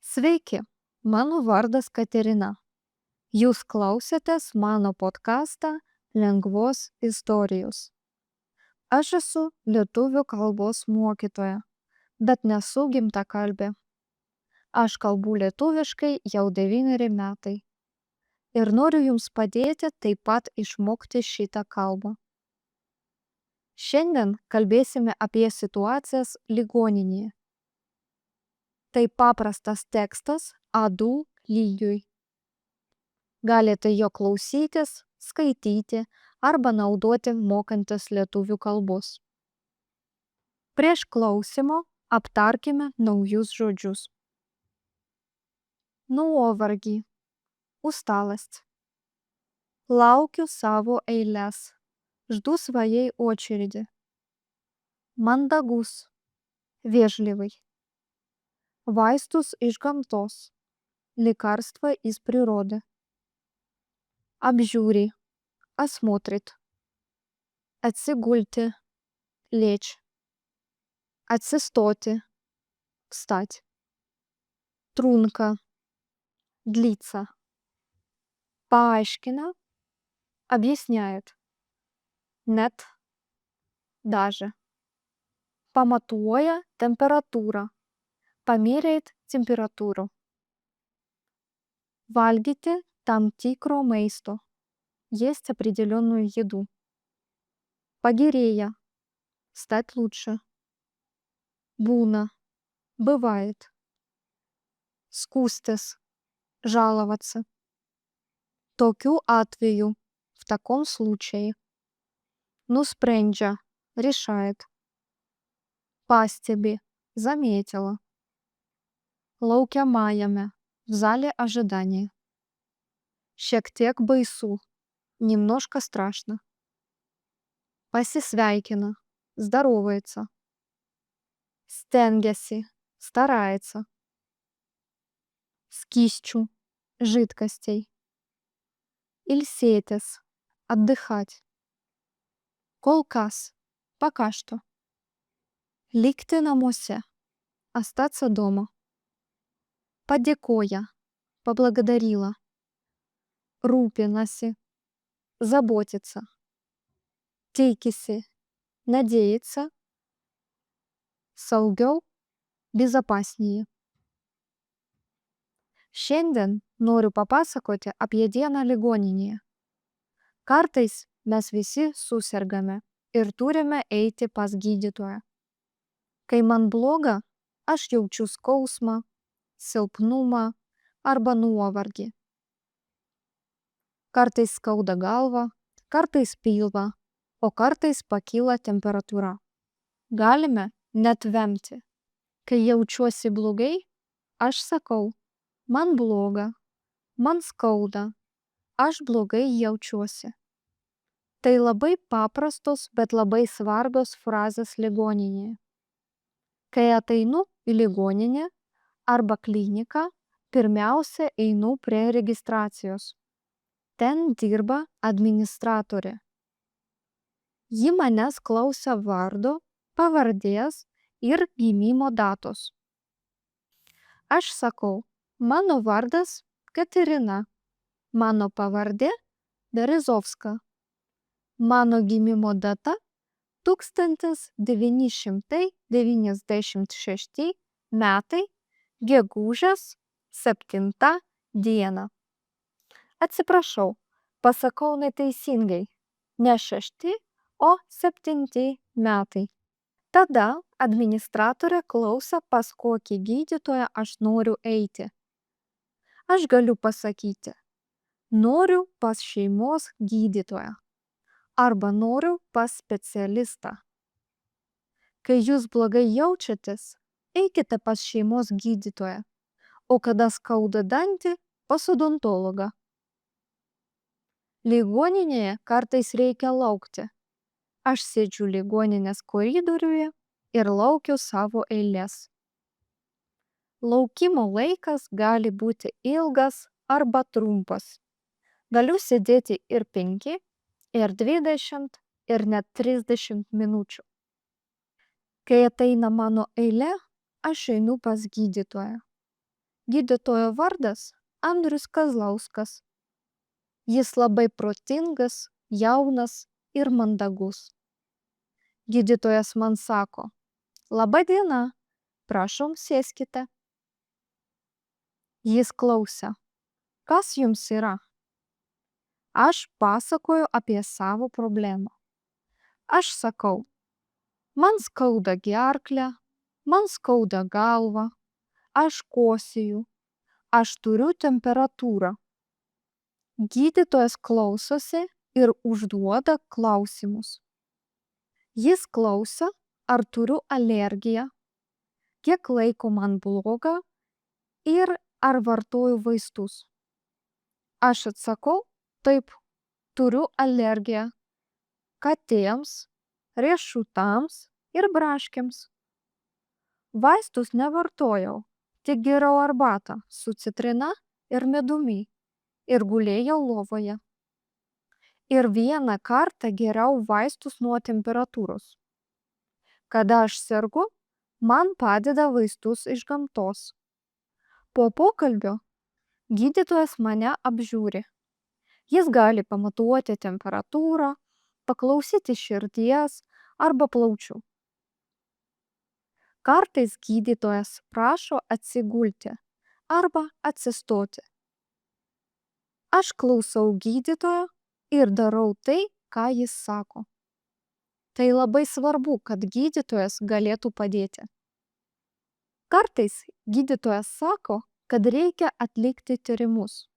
Sveiki, mano vardas Katerina. Jūs klausėtės mano podcastą Lengvos istorijos. Aš esu lietuvių kalbos mokytoja, bet nesu gimtakalbė. Aš kalbu lietuviškai jau 9 metai. Ir noriu jums padėti taip pat išmokti šitą kalbą. Šiandien kalbėsime apie situacijas ligoninėje. Tai paprastas tekstas A2 lygiui. Galite jo klausytis, skaityti arba naudoti mokantis lietuvių kalbos. Prieš klausimo aptarkime naujus žodžius. Nuovargį, усталость. Laukiu savo eilės, жду своей очереди. Mandagus, вежливый. Vaistus iš gamtos, лекарства из природы. Apžiūri, осмотрит. Atsigulti, лечь. Atsistoti, встать. Трунка, длится. Поощкина, объясняет. Нет, даже. Паматуя температура, померяет температуру. Valgyti там tikro maisto, есть определенную еду. Погирея, стать лучше. Būna, бывает. Skųstis, жаловаться. Tokiu atveju, в таком случае. Nusprendžia, решает. Pastebi, заметила. Laukiamajame, в зале ожидания. Šiek tiek baisu, немножко страшно. Pasisveikina, здоровается. Stengiasi, старается. Skysčių, жидкостей. Ilsėtis, отдыхать. Kol kas, пока что. Likti namuose, остаться дома. Padėkoja, поблагодарила. Rūpinasi, заботится. Tikisi, надеется. Saugiau, безопаснее. Šiandien noriu papasakoti apie dieną ligoninėje. Kartais mes visi susergame ir turime eiti pas gydytoją. Kai man bloga, aš jaučiu skausmą, silpnumą arba nuovargį. Kartais skauda galvą, kartais pilvą, o kartais pakyla temperatūra. Galime net vemti. Kai jaučiuosi blogai, aš sakau, man bloga, man skauda, aš blogai jaučiuosi. Tai labai paprastos, bet labai svarbios frazės ligoninėje. Kai ateinu į ligoninę arba kliniką, pirmiausia einu prie registracijos. Ten dirba administratorė. Ji manęs klausia vardo, pavardės ir gimimo datos. Aš sakau, mano vardas Katerina, mano pavardė Berezovska, mano gimimo data 1996 metai, gegužės 7 diena. Atsiprašau, pasakau neteisingai, ne 6, o 7 metai. Tada administratorė klausia, pas kokį gydytoją aš noriu eiti. Aš galiu pasakyti, noriu pas šeimos gydytoją arba noriu pas specialistą. Kai jūs blogai jaučiatės, eikite pas šeimos gydytoją, o kada skauda dantį, pas odontologą. Ligoninėje kartais reikia laukti. Aš sėdžiu ligoninės koridoriuje ir laukiu savo eilės. Laukimo laikas gali būti ilgas arba trumpas. Galiu sėdėti ir 5, ir 20, ir net 30 minučių. Kai ateina mano eilė, aš einu pas gydytoją. Gydytojo vardas Andrius Kazlauskas. Jis labai protingas, jaunas ir mandagus. Gydytojas man sako: "Labą dieną, prašom sėskite." Jis klausia: "Kas jums yra?" Aš pasakoju apie savo problemą. Aš sakau: "Man skauda gerklę, man skauda galvą, aš kosėju, aš turiu temperatūrą." Gydytojas klausosi ir užduoda klausimus. Jis klausia, ar turiu alergiją, kiek laiko man bloga ir ar vartoju vaistus. Aš atsakau: "Taip, turiu alergiją katėms, riešutams ir braškėms. Vaistus nevartojau, tik geriau arbatą su citrina ir medumi ir gulėjau lovoje. Ir vieną kartą geriau vaistus nuo temperatūros. Kada aš sergu, man padeda vaistus iš gamtos." Po pokalbio gydytojas mane apžiūri. Jis gali pamatuoti temperatūrą, paklausyti širdies arba plaučių. Kartais gydytojas prašo atsigulti arba atsistoti. Aš klausau gydytojo ir darau tai, ką jis sako. Tai labai svarbu, kad gydytojas galėtų padėti. Kartais gydytojas sako, kad reikia atlikti tyrimus.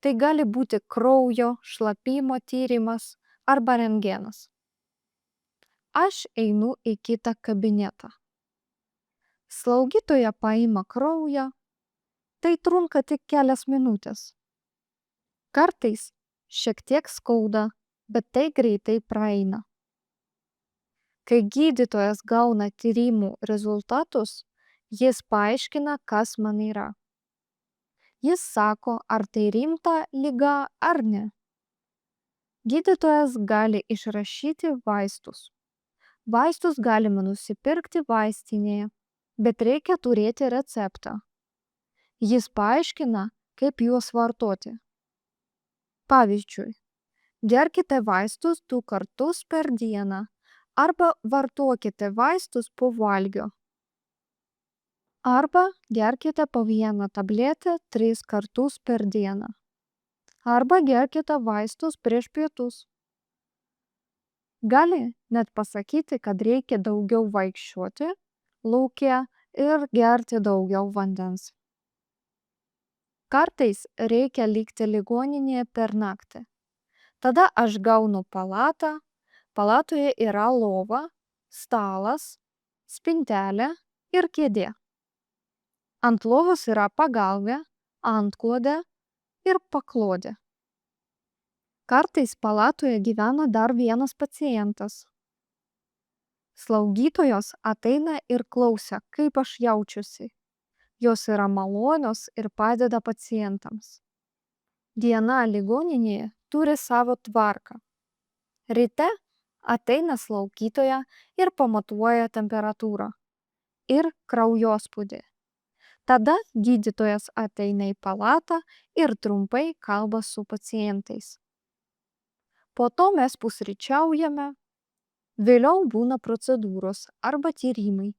Tai gali būti kraujo, šlapimo tyrimas arba rentgenas. Aš einu į kitą kabinetą. Slaugytoja paima kraują. Tai trunka tik kelias minutės. Kartais šiek tiek skauda, bet tai greitai praeina. Kai gydytojas gauna tyrimų rezultatus, jis paaiškina, kas man yra. Jis sako, ar tai rimta liga ar ne. Gydytojas gali išrašyti vaistus. Vaistus galima nusipirkti vaistinėje, bet reikia turėti receptą. Jis paaiškina, kaip juos vartoti. Pavyzdžiui, gerkite vaistus 2 kartus per dieną arba vartokite vaistus po valgio. Arba gerkite po 1 tabletę 3 kartus per dieną. Arba gerkite vaistus prieš pietus. Gali net pasakyti, kad reikia daugiau vaikščioti lauke ir gerti daugiau vandens. Kartais reikia likti ligoninėje per naktį. Tada aš gaunu palatą, palatoje yra lova, stalas, spintelė ir kėdė. Ant lovos yra pagalvė, antklodė ir paklodė. Kartais palatoje gyvena dar vienas pacientas. Slaugytojos ateina ir klausia, kaip aš jaučiuosi. Jos yra malonios ir padeda pacientams. Diena ligoninėje turi savo tvarką. Ryte ateina slaugytoja ir pamatuoja temperatūrą ir kraujospūdį. Tada gydytojas ateina į palatą ir trumpai kalba su pacientais. Po to mes pusryčiaujame, vėliau būna procedūros arba tyrimai.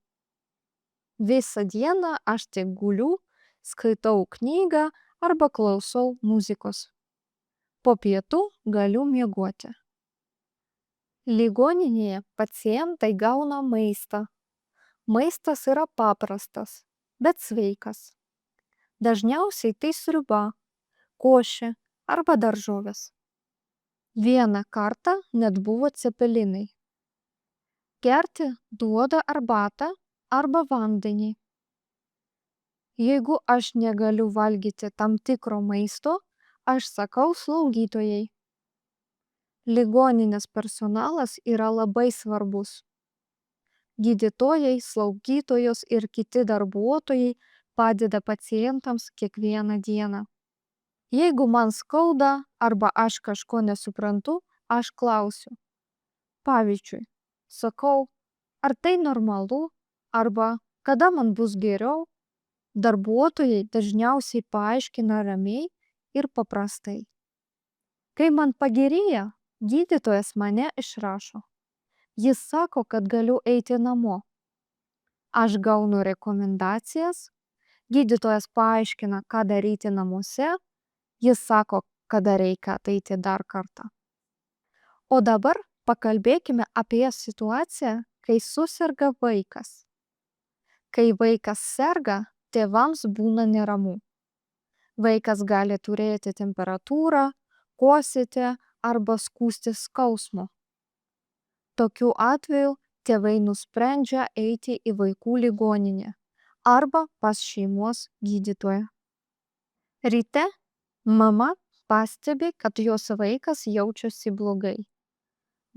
Visą dieną aš tik guliu, skaitau knygą arba klausau muzikos. Po pietų galiu miegoti. Ligoninėje pacientai gauna maistą. Maistas yra paprastas, bet sveikas. Dažniausiai tai sriuba, košė arba daržovės. Vieną kartą net buvo cepelinai. Gerti duoda arbatą arba vandenį. Jeigu aš negaliu valgyti tam tikro maisto, aš sakau slaugytojai. Ligoninės personalas yra labai svarbus. Gydytojai, slaugytojos ir kiti darbuotojai padeda pacientams kiekvieną dieną. Jeigu man skauda arba aš kažko nesuprantu, aš klausiu. Pavyzdžiui, sakau, ar tai normalu arba kada man bus geriau. Darbuotojai dažniausiai paaiškina ramiai ir paprastai. Kai man pagerėja, gydytojas mane išrašo. Jis sako, kad galiu eiti namo. Aš gaunu rekomendacijas, gydytojas paaiškina, ką daryti namuose, jis sako, kada reikia ateiti dar kartą. O dabar pakalbėkime apie situaciją, kai suserga vaikas. Kai vaikas serga, tėvams būna neramu. Vaikas gali turėti temperatūrą, kosėti arba skųstis skausmu. Tokiu atveju tėvai nusprendžia eiti į vaikų ligoninę arba pas šeimos gydytoją. Ryte mama pastebi, kad jos vaikas jaučiasi blogai.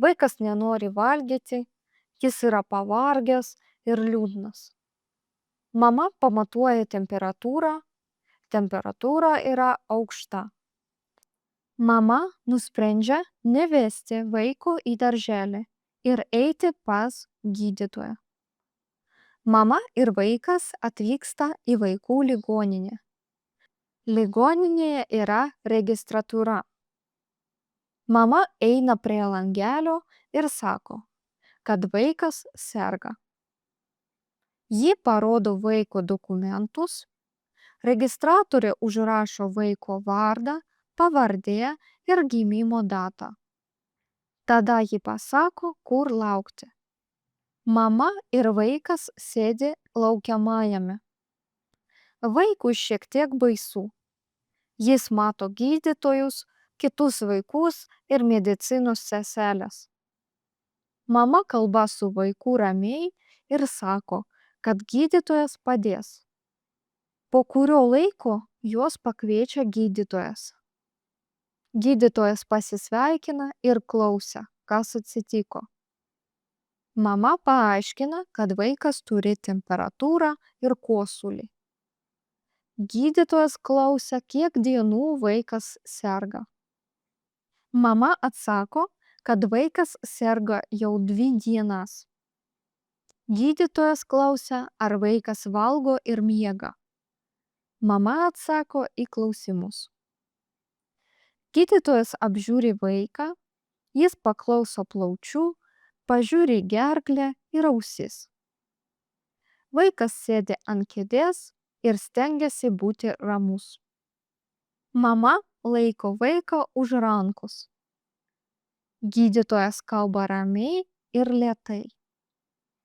Vaikas nenori valgyti, jis yra pavargęs ir liūdnas. Mama pamatuoja temperatūrą, temperatūra yra aukšta. Mama nusprendžia nevesti vaiko į darželį ir eiti pas gydytoją. Mama ir vaikas atvyksta į vaikų ligoninę. Ligoninėje yra registratūra. Mama eina prie langelio ir sako, kad vaikas serga. Ji parodo vaiko dokumentus, registratorė užrašo vaiko vardą, pavardę ir gimimo datą. Tada ji pasako, kur laukti. Mama ir vaikas sėdi laukiamajame. Vaikui šiek tiek baisu. Jis mato gydytojus, kitus vaikus ir medicinos seseles. Mama kalba su vaiku ramiai ir sako, kad gydytojas padės. Po kurio laiko juos pakviečia gydytojas. Gydytojas pasisveikina ir klausia, kas atsitiko. Mama paaiškina, kad vaikas turi temperatūrą ir kosulį. Gydytojas klausia, kiek dienų vaikas serga. Mama atsako, kad vaikas serga jau 2 dienas. Gydytojas klausia, ar vaikas valgo ir miega. Mama atsako į klausimus. Gydytojas apžiūri vaiką, jis paklauso plaučių, pažiūri gerklę ir ausis. Vaikas sėdi ant kėdės ir stengiasi būti ramus. Mama laiko vaiką už rankos. Gydytojas kalba ramiai ir lėtai.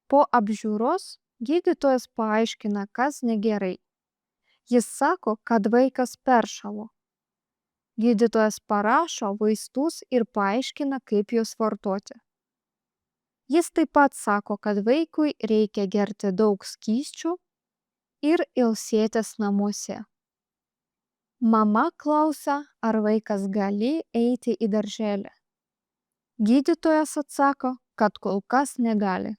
Po apžiūros gydytojas paaiškina, kas negerai. Jis sako, kad vaikas peršalo. Gydytojas parašo vaistus ir paaiškina, kaip juos vartoti. Jis taip pat sako, kad vaikui reikia gerti daug skysčių ir ilsėtis namuose. Mama klausia, ar vaikas gali eiti į darželį. Gydytojas atsako, kad kol kas negali.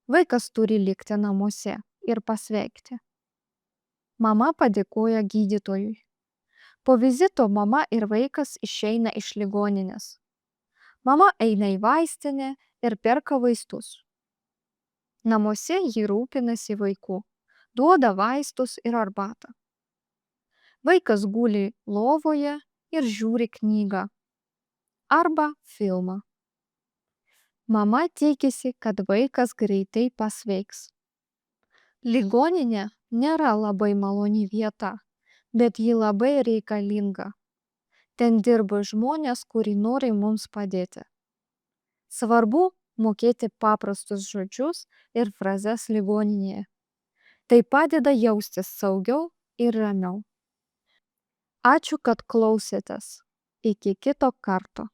Vaikas turi likti namuose ir pasveikti. Mama padėkoja gydytojui. Po vizito mama ir vaikas išeina iš ligoninės. Mama eina į vaistinę ir perka vaistus. Namuose ji rūpinasi vaiku, duoda vaistus ir arbatą. Vaikas guli lovoje ir žiūri knygą arba filmą. Mama tikisi, kad vaikas greitai pasveiks. Ligoninė nėra labai maloni vieta, bet ji labai reikalinga. Ten dirba žmonės, kurie nori mums padėti. Svarbu mokėti paprastus žodžius ir frazes ligoninėje. Tai padeda jaustis saugiau ir ramiau. Ačiū, kad klausėtės. Iki kito karto.